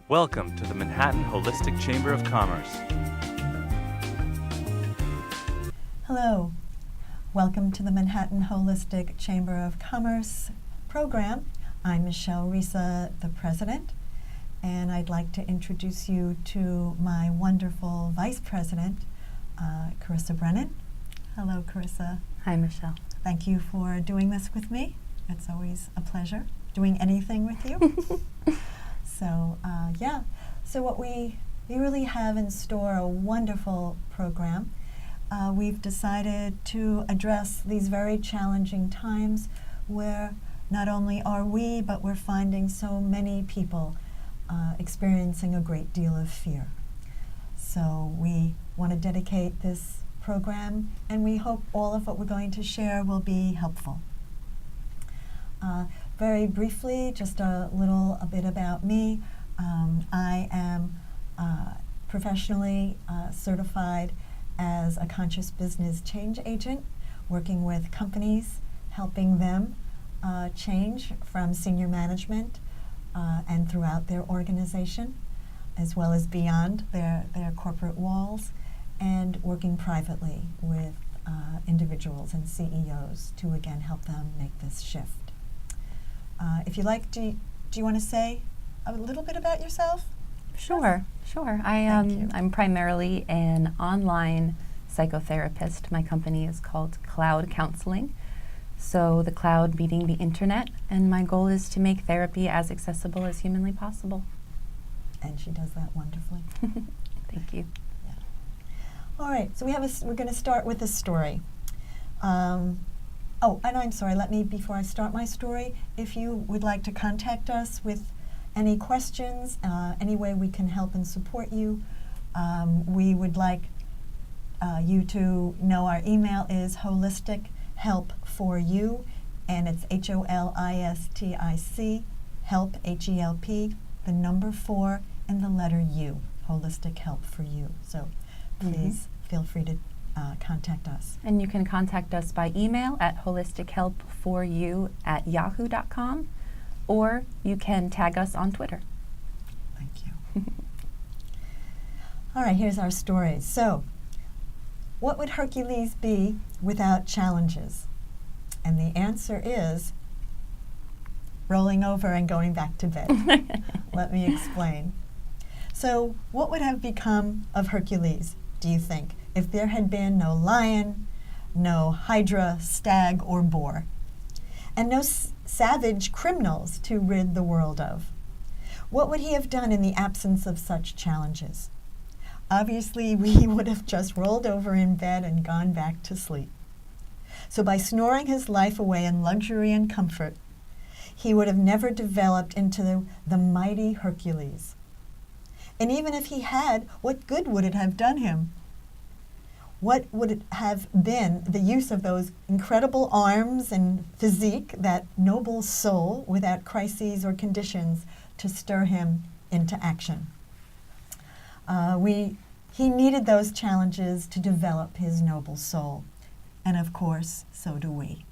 Welcome to the Manhattan Holistic Chamber of Commerce. Hello. Welcome to the Manhattan Holistic Chamber of Commerce program. I'm Michelle Risa, the president, and I'd like to introduce you to my wonderful vice president, Carissa Brennan. Hello, Carissa. Hi, Michelle. Thank you for doing this with me. It's always a pleasure doing anything with you. So what we really have in store a wonderful program. We've decided to address these very challenging times where not only are we, but we're finding so many people experiencing a great deal of fear. So we want to dedicate this program, and we hope all of what we're going to share will be helpful. Very briefly, just a bit about me. I am professionally certified as a conscious business change agent, working with companies, helping them change from senior management and throughout their organization, as well as beyond their corporate walls, and working privately with individuals and CEOs to again help them make this shift. If you like, do you want to say a little bit about yourself? Sure. Thank you. I'm primarily an online psychotherapist. My company is called Cloud Counseling. So the cloud beating the internet, and my goal is to make therapy as accessible as humanly possible. And she does that wonderfully. Thank you. Yeah. All right, so we're going to start with a story. And I'm sorry, before I start my story, if you would like to contact us with any questions, any way we can help and support you, we would like you to know our email is holistichelp4you, and it's HOLISTIC, help, HELP, the number 4 and the letter U, Holistic Help for You. So please feel free to contact us. And you can contact us by email at holistichealp4you@yahoo.com, or you can tag us on Twitter. Thank you. All right, here's our story. So, what would Hercules be without challenges? And the answer is rolling over and going back to bed. Let me explain. So, what would have become of Hercules, do you think, if there had been no lion, no hydra, stag, or boar, and no savage criminals to rid the world of? What would he have done in the absence of such challenges? Obviously, we would have just rolled over in bed and gone back to sleep. So by snoring his life away in luxury and comfort, he would have never developed into the mighty Hercules. And even if he had, what good would it have done him? What would it have been the use of those incredible arms and physique, that noble soul, without crises or conditions to stir him into action? He needed those challenges to develop his noble soul. And of course, so do we.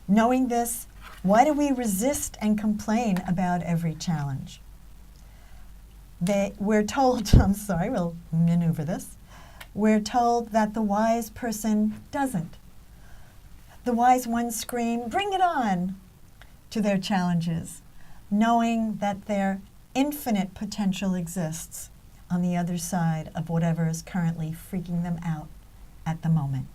Knowing this, why do we resist and complain about every challenge? We're told, we'll maneuver this. We're told that the wise person doesn't. The wise ones scream, "Bring it on," to their challenges, knowing that their infinite potential exists on the other side of whatever is currently freaking them out at the moment.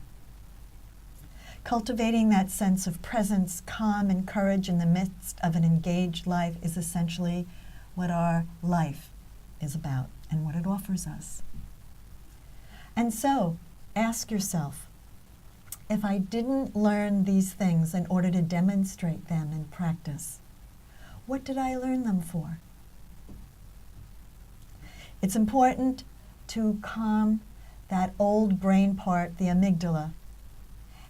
Cultivating that sense of presence, calm, and courage in the midst of an engaged life is essentially what our life is about and what it offers us. And so, ask yourself, if I didn't learn these things in order to demonstrate them in practice, what did I learn them for? It's important to calm that old brain part, the amygdala,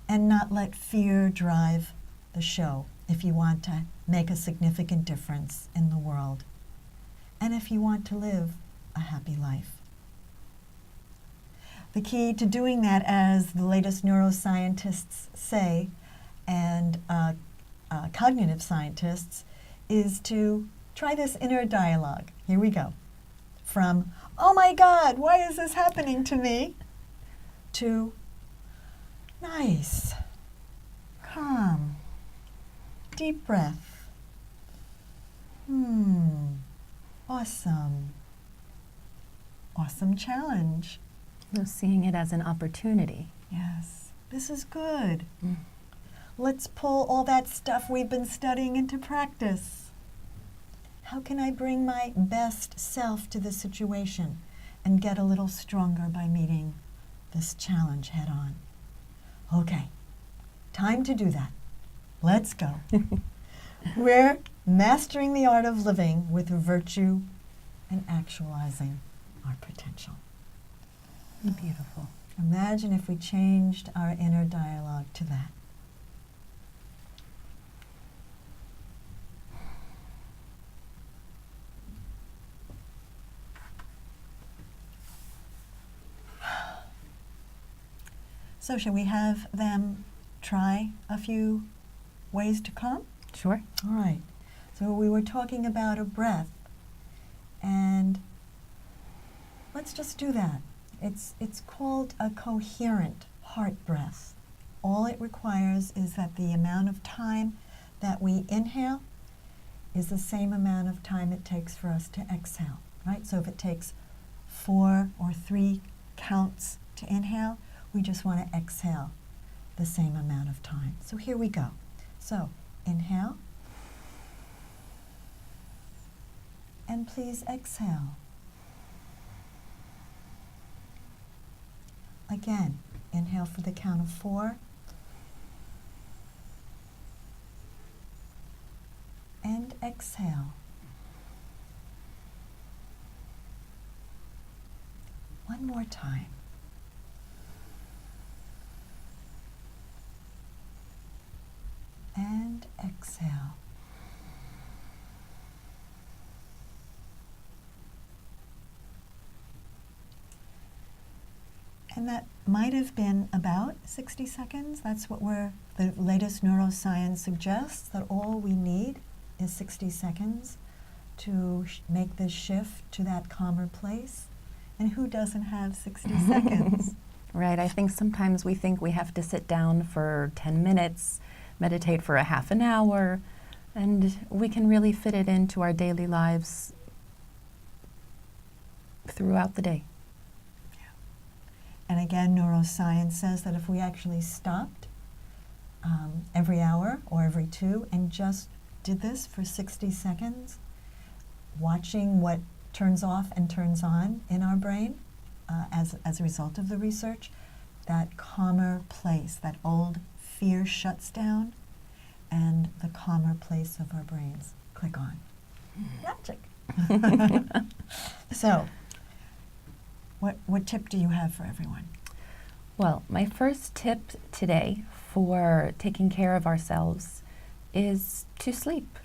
and not let fear drive the show if you want to make a significant difference in the world, and if you want to live a happy life. The key to doing that, as the latest neuroscientists say, and cognitive scientists, is to try this inner dialogue. Here we go. From, oh my God, why is this happening to me? To, nice, calm, deep breath. Awesome. Awesome challenge. So seeing it as an opportunity. Yes, this is good. Let's pull all that stuff we've been studying into practice. How can I bring my best self to the situation and get a little stronger by meeting this challenge head on? Okay, time to do that. Let's go. We're mastering the art of living with virtue and actualizing our potential. Beautiful. Imagine if we changed our inner dialogue to that. So shall we have them try a few ways to calm? Sure. All right. So we were talking about a breath, and let's just do that. It's called a coherent heart breath. All it requires is that the amount of time that we inhale is the same amount of time it takes for us to exhale, right? So if it takes 4 or 3 counts to inhale, we just want to exhale the same amount of time. So here we go. So inhale, and please exhale. Again, inhale for the count of 4, and exhale. One more time. And exhale. And that might have been about 60 seconds. That's what the latest neuroscience suggests, that all we need is 60 seconds to make this shift to that calmer place. And who doesn't have 60 seconds? Right. I think sometimes we think we have to sit down for 10 minutes, meditate for a half an hour, and we can really fit it into our daily lives throughout the day. And again, neuroscience says that if we actually stopped every hour or every 2 and just did this for 60 seconds, watching what turns off and turns on in our brain as a result of the research, that calmer place, that old fear shuts down, and the calmer place of our brains click on. Magic. So, what tip do you have for everyone? Well, my first tip today for taking care of ourselves is to sleep.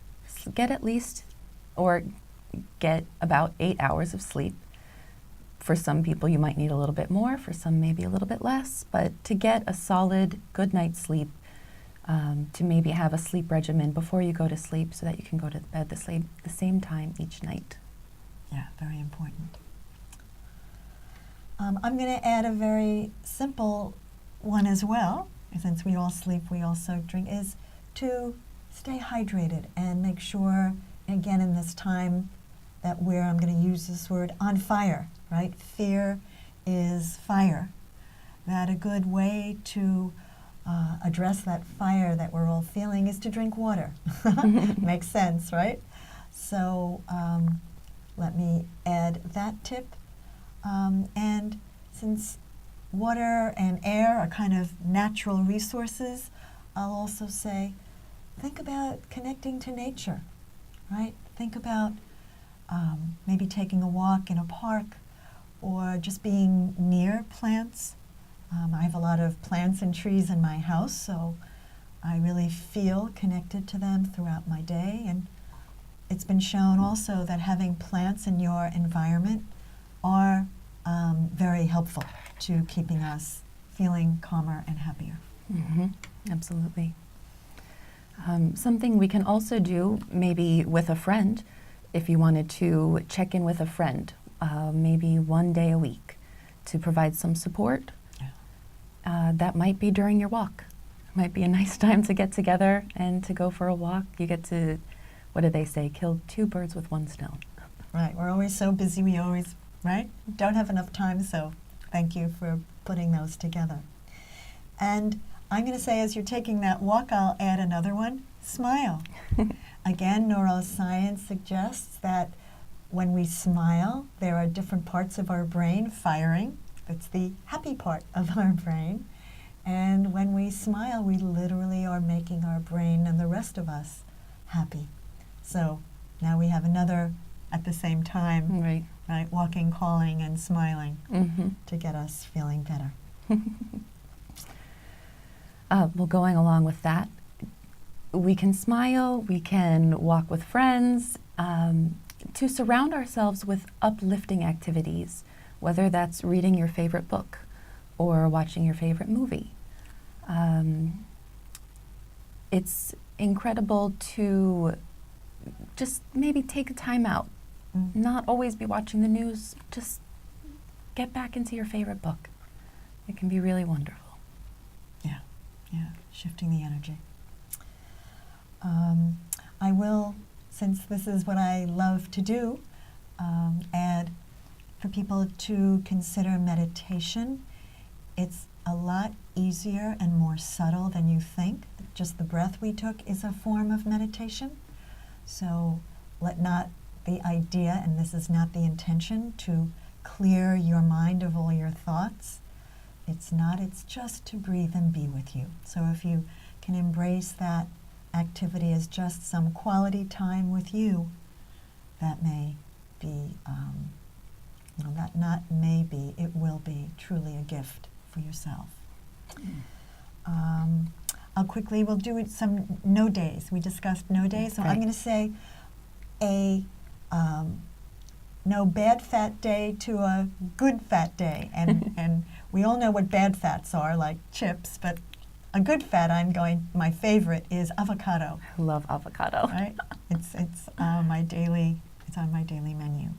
Get about 8 hours of sleep. For some people, you might need a little bit more, for some maybe a little bit less, but to get a solid good night's sleep, to maybe have a sleep regimen before you go to sleep so that you can go to bed the same time each night. Yeah, very important. I'm going to add a very simple one as well, since we all sleep, we also drink, is to stay hydrated and make sure, again, in this time that I'm going to use this word, on fire, right? Fear is fire. That a good way to address that fire that we're all feeling is to drink water. Makes sense, right? So let me add that tip. And since water and air are kind of natural resources, I'll also say, think about connecting to nature, right? Think about maybe taking a walk in a park or just being near plants. I have a lot of plants and trees in my house, so I really feel connected to them throughout my day. And it's been shown also that having plants in your environment are very helpful to keeping us feeling calmer and happier. Mm-hmm. Absolutely. Something we can also do, maybe with a friend, If you wanted to check in with a friend, maybe one day a week to provide some support, that might be during your walk. It might be a nice time to get together and to go for a walk. You get to, what do they say, kill two birds with one stone. Right, we're always so busy, we always, right, don't have enough time, so thank you for putting those together. And I'm going to say, as you're taking that walk, I'll add another one, smile. Again, neuroscience suggests that when we smile, there are different parts of our brain firing. It's the happy part of our brain. And when we smile, we literally are making our brain and the rest of us happy. So now we have another at the same time, right? Walking, calling, and smiling to get us feeling better. Well, going along with that, we can smile, we can walk with friends, to surround ourselves with uplifting activities, whether that's reading your favorite book or watching your favorite movie. It's incredible to just maybe take a time out, not always be watching the news, just get back into your favorite book. It can be really wonderful. Yeah, shifting the energy. I will, since this is what I love to do, add for people to consider meditation. It's a lot easier and more subtle than you think. Just the breath we took is a form of meditation. So let not the idea, and this is not the intention, to clear your mind of all your thoughts. It's not, it's just to breathe and be with you. So if you can embrace that activity as just some quality time with you, that may be, that not may be, it will be truly a gift for yourself. I'll quickly, we'll do some no days. We discussed no days, so I'm going to say a no bad fat day to a good fat day. And we all know what bad fats are, like chips, but a good fat, my favorite is avocado. I love avocado. Right? It's my daily, it's on my daily menu.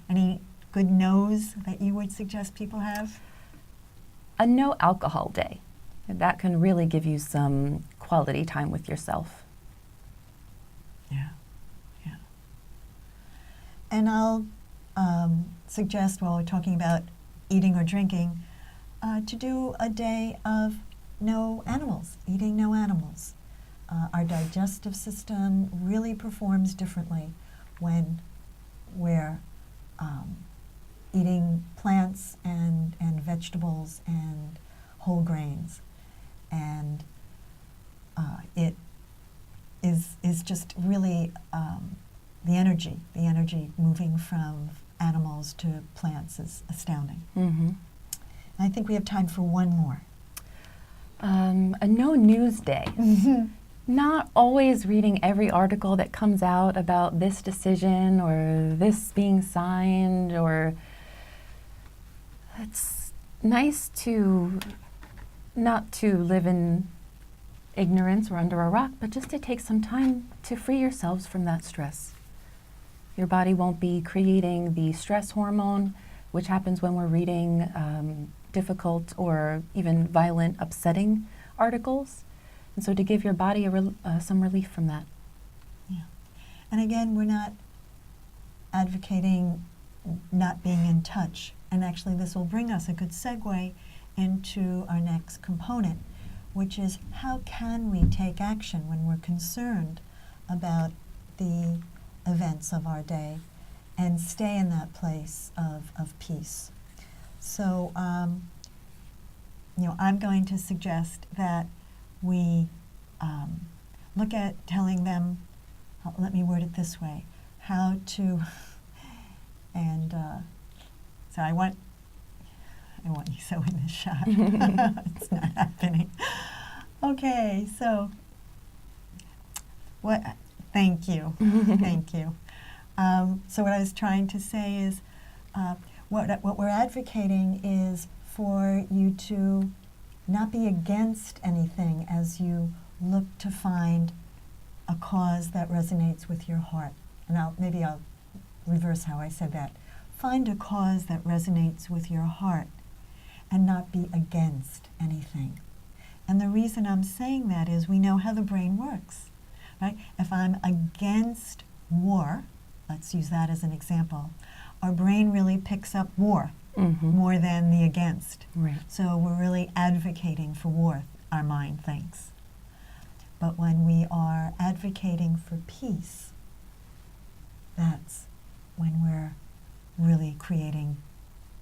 Any good no's that you would suggest people have? A no alcohol day. That can really give you some quality time with yourself. Yeah. And I'll suggest, while we're talking about eating or drinking, to do a day of no animals, eating no animals. Our digestive system really performs differently when we're eating plants and vegetables and whole grains. And it is just really the energy moving from animals to plants is astounding. And I think we have time for one more. A no news day. Not always reading every article that comes out about this decision or this being signed, or it's nice to not to live in ignorance or under a rock, but just to take some time to free yourselves from that stress. Your body won't be creating the stress hormone, which happens when we're reading difficult or even violent, upsetting articles. And so to give your body some relief from that. Yeah. And again, we're not advocating not being in touch. And actually this will bring us a good segue into our next component, which is how can we take action when we're concerned about the events of our day and stay in that place of peace. So, I'm going to suggest that we look at telling them, let me word it this way, how to, and so I want you so in the shot. It's not happening. Okay, so thank you. Thank you. So what I was trying to say is what we're advocating is for you to not be against anything as you look to find a cause that resonates with your heart. And maybe I'll reverse how I said that. Find a cause that resonates with your heart and not be against anything. And the reason I'm saying that is we know how the brain works, right? If I'm against war, let's use that as an example, our brain really picks up war more than the against. Right. So we're really advocating for war, our mind thinks. But when we are advocating for peace, that's when we're really creating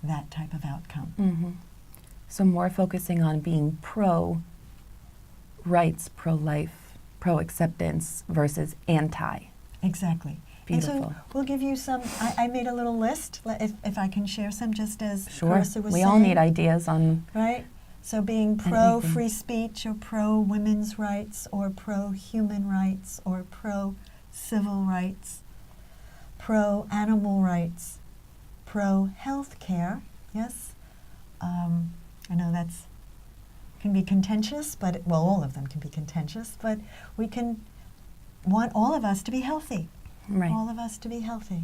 that type of outcome. So more focusing on being pro-rights, pro-life, pro-acceptance versus anti. Exactly. Beautiful. And so we'll give you some, I made a little list, if I can share some, just as Sure. Carissa was We saying. all need ideas on. Right? So being pro-free speech or pro-women's rights or pro-human rights or pro-civil rights, pro-animal rights, pro-health care, yes? I know that's can be contentious, but, well, all of them can be contentious, but we can want all of us to be healthy. Right. All of us to be healthy.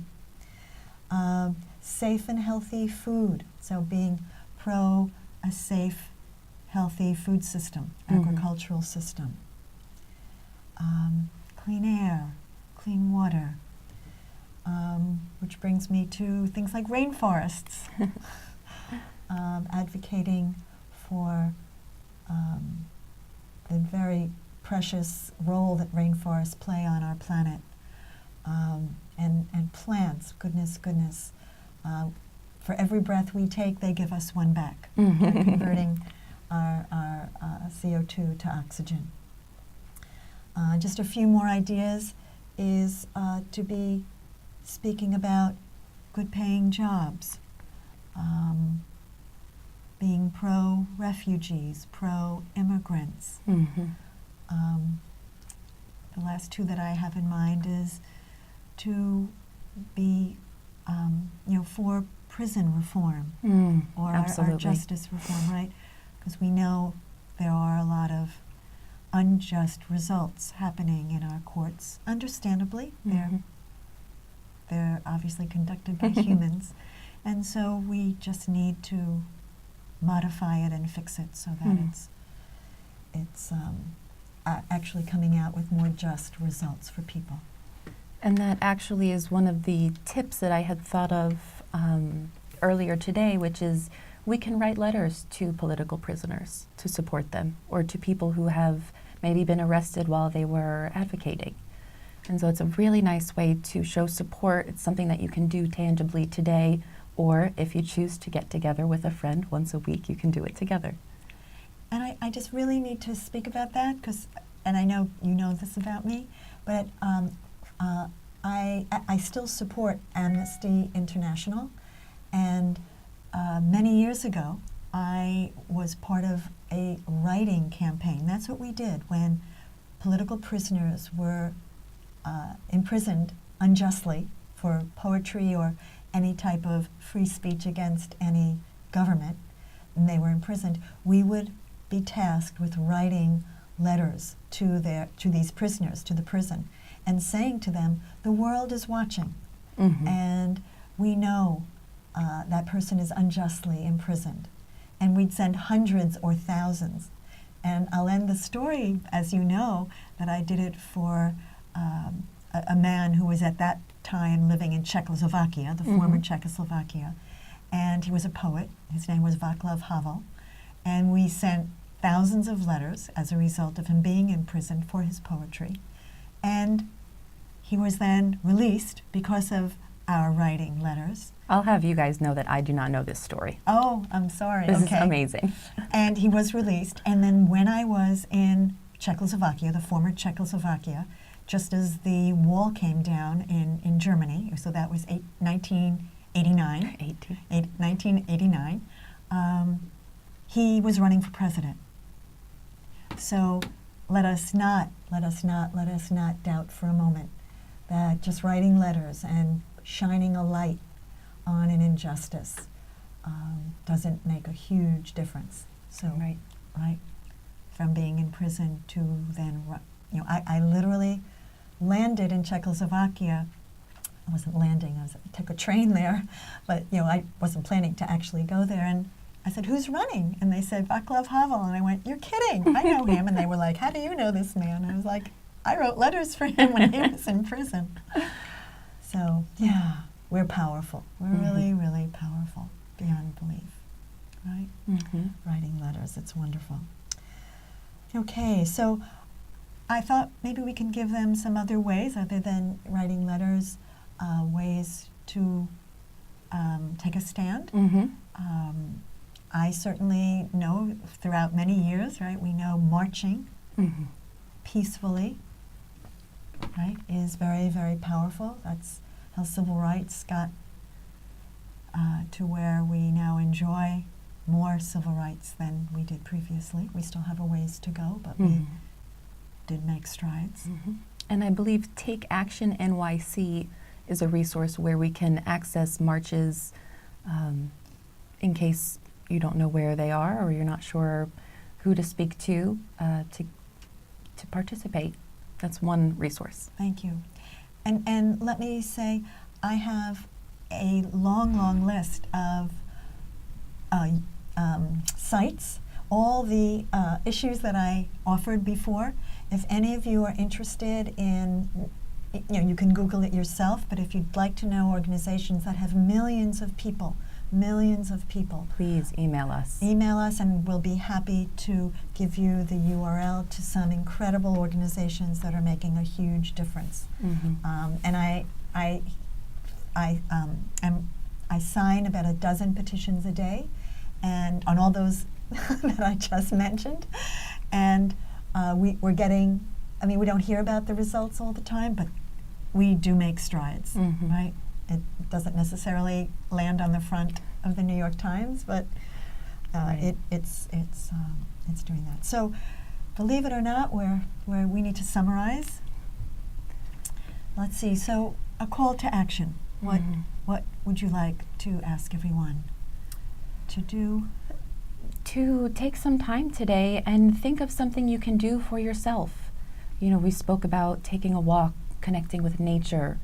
Safe and healthy food, so being pro a safe, healthy food system, agricultural system. Clean air, clean water, which brings me to things like rainforests. Advocating for the very precious role that rainforests play on our planet. And plants, goodness. For every breath we take, they give us one back. They're converting our CO2 to oxygen. Just a few more ideas is to be speaking about good paying jobs, being pro-refugees, pro-immigrants. The last two that I have in mind is to be, for prison reform or our justice reform, right? Because we know there are a lot of unjust results happening in our courts. Understandably, they're obviously conducted by humans, and so we just need to modify it and fix it so that it's actually coming out with more just results for people. And that actually is one of the tips that I had thought of earlier today, which is we can write letters to political prisoners to support them, or to people who have maybe been arrested while they were advocating. And so it's a really nice way to show support. It's something that you can do tangibly today, or if you choose to get together with a friend once a week, you can do it together. And I just really need to speak about that, and I know you know this about me, but I still support Amnesty International, and many years ago I was part of a writing campaign. That's what we did when political prisoners were imprisoned unjustly for poetry or any type of free speech against any government, and they were imprisoned. We would be tasked with writing letters to these prisoners, to the prison, and saying to them, the world is watching, and we know that person is unjustly imprisoned. And we'd send hundreds or thousands. And I'll end the story, as you know, that I did it for a man who was at that time living in Czechoslovakia, the former Czechoslovakia, and he was a poet. His name was Václav Havel, and we sent thousands of letters as a result of him being in prison for his poetry. And he was then released because of our writing letters. I'll have you guys know that I do not know this story. Oh, I'm sorry. This okay. is amazing. And he was released. And then when I was in Czechoslovakia, the former Czechoslovakia, just as the wall came down in Germany, so that was 1989, he was running for president. So let us not doubt for a moment that just writing letters and shining a light on an injustice doesn't make a huge difference. So, right, from being in prison to then, I literally landed in Czechoslovakia I wasn't landing. I took a train there, but I wasn't planning to actually go there. And I said, "Who's running?" And they said, "Vaclav Havel." And I went, "You're kidding! I know him." And they were like, "How do you know this man?" I was like, "I wrote letters for him when he was in prison." So yeah, we're powerful. We're really, really powerful beyond belief, right? Writing letters, it's wonderful. Okay, so I thought maybe we can give them some other ways other than writing letters, ways to take a stand. I certainly know throughout many years, right, we know marching peacefully, right, is very, very powerful. That's how civil rights got to where we now enjoy more civil rights than we did previously. We still have a ways to go, but we did make strides. And I believe Take Action NYC is a resource where we can access marches in case you don't know where they are or you're not sure who to speak to participate. That's one resource. Thank you. And let me say, I have a long, long list of sites, all the issues that I offered before. If any of you are interested in, you can Google it yourself, but if you'd like to know organizations that have millions of people, please email us. Email us, and we'll be happy to give you the URL to some incredible organizations that are making a huge difference. And I sign about a dozen petitions a day, and on all those that I just mentioned, and we're getting. I mean, we don't hear about the results all the time, but we do make strides, right? It doesn't necessarily land on the front of the New York Times, but it's doing that. So, believe it or not, where we need to summarize. Let's see. So, a call to action. What would you like to ask everyone to do? To take some time today and think of something you can do for yourself. We spoke about taking a walk, connecting with nature,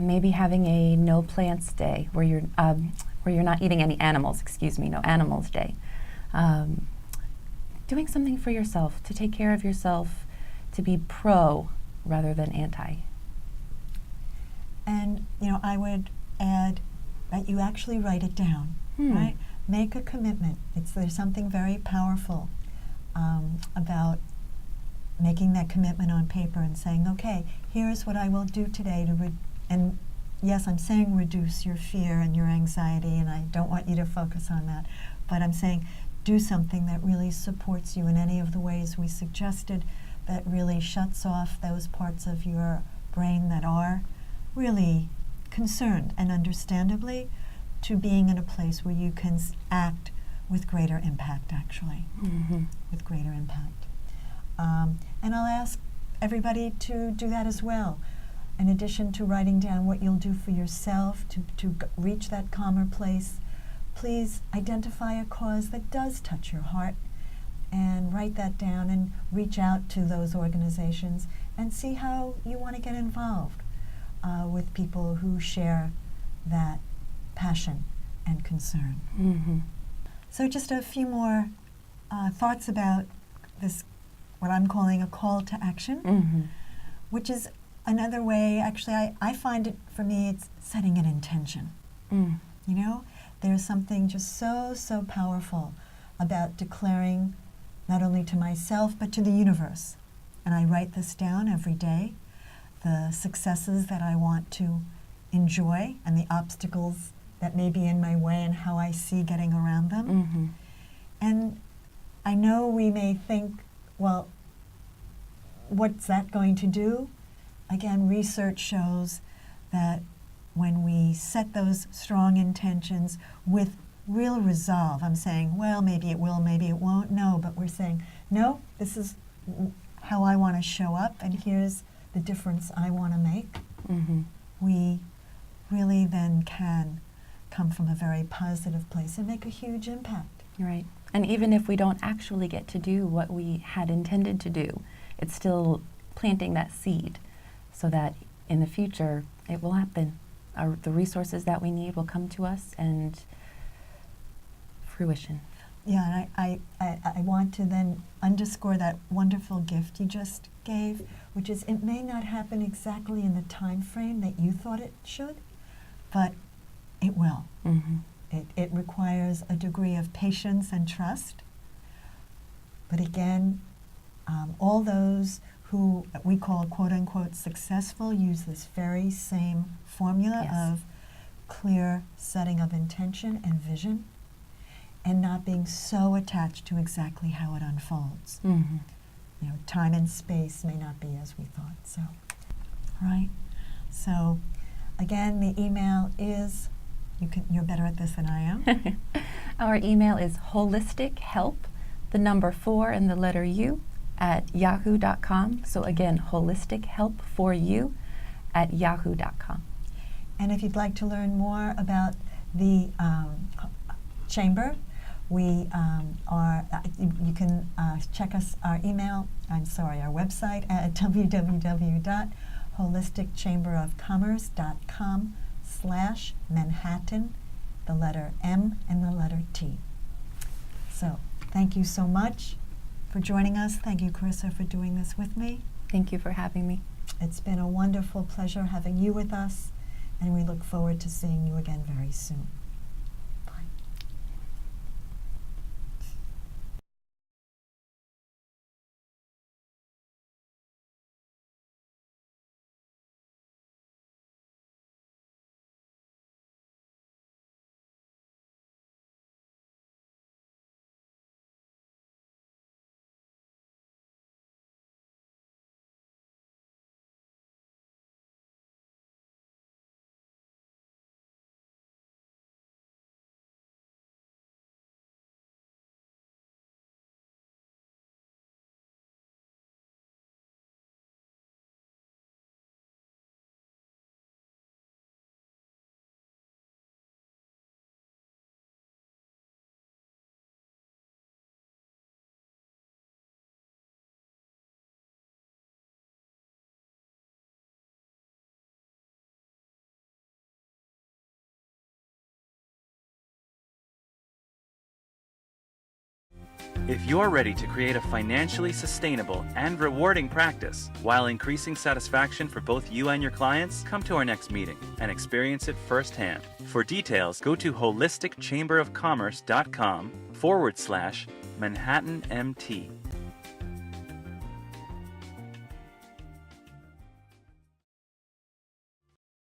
maybe having a no plants day where you're not eating any animals, no animals day. Doing something for yourself, to take care of yourself, to be pro rather than anti. And, I would add that you actually write it down, right? Make a commitment. There's something very powerful about making that commitment on paper and saying, okay, here's what I will do today and yes, I'm saying reduce your fear and your anxiety, and I don't want you to focus on that, but I'm saying do something that really supports you in any of the ways we suggested, that really shuts off those parts of your brain that are really concerned, and understandably, to being in a place where you can act with greater impact, actually, with greater impact. And I'll ask everybody to do that as well. In addition to writing down what you'll do for yourself to reach that calmer place, please identify a cause that does touch your heart and write that down and reach out to those organizations and see how you want to get involved with people who share that passion and concern. So just a few more thoughts about this, what I'm calling a call to action, which is another way, actually, I find it, for me, it's setting an intention. There's something just so powerful about declaring not only to myself, but to the universe. And I write this down every day, the successes that I want to enjoy and the obstacles that may be in my way and how I see getting around them. And I know we may think, well, what's that going to do? Again, research shows that when we set those strong intentions with real resolve, I'm saying, well, maybe it will, maybe it won't, no, but we're saying, no, this is how I want to show up, and here's the difference I want to make. We really then can come from a very positive place and make a huge impact. Right. And even if we don't actually get to do what we had intended to do, it's still planting that seed so that in the future it will happen. the resources that we need will come to us and fruition. Yeah, and I want to then underscore that wonderful gift you just gave, which is it may not happen exactly in the time frame that you thought it should, but it will. Mm-hmm. It requires a degree of patience and trust. But again, all those who we call quote-unquote successful use this very same formula Yes. of clear setting of intention and vision, and not being so attached to exactly how it unfolds. Mm-hmm. You know, time and space may not be as we thought. So, right. So, again, the email is you're better at this than I am. Our email is holistichealth, the number 4 and the letter U, at yahoo.com. So again, holistichealth4u@yahoo.com. And if you'd like to learn more about the chamber, we you can check our website at www.holisticchamberofcommerce.com/Manhattan, the letter M and the letter T. So thank you so much for joining us. Thank you, Carissa, for doing this with me. Thank you for having me. It's been a wonderful pleasure having you with us, and we look forward to seeing you again very soon. Bye. If you're ready to create a financially sustainable and rewarding practice while increasing satisfaction for both you and your clients, come to our next meeting and experience it firsthand. For details, go to holisticchamberofcommerce.com/ManhattanMT.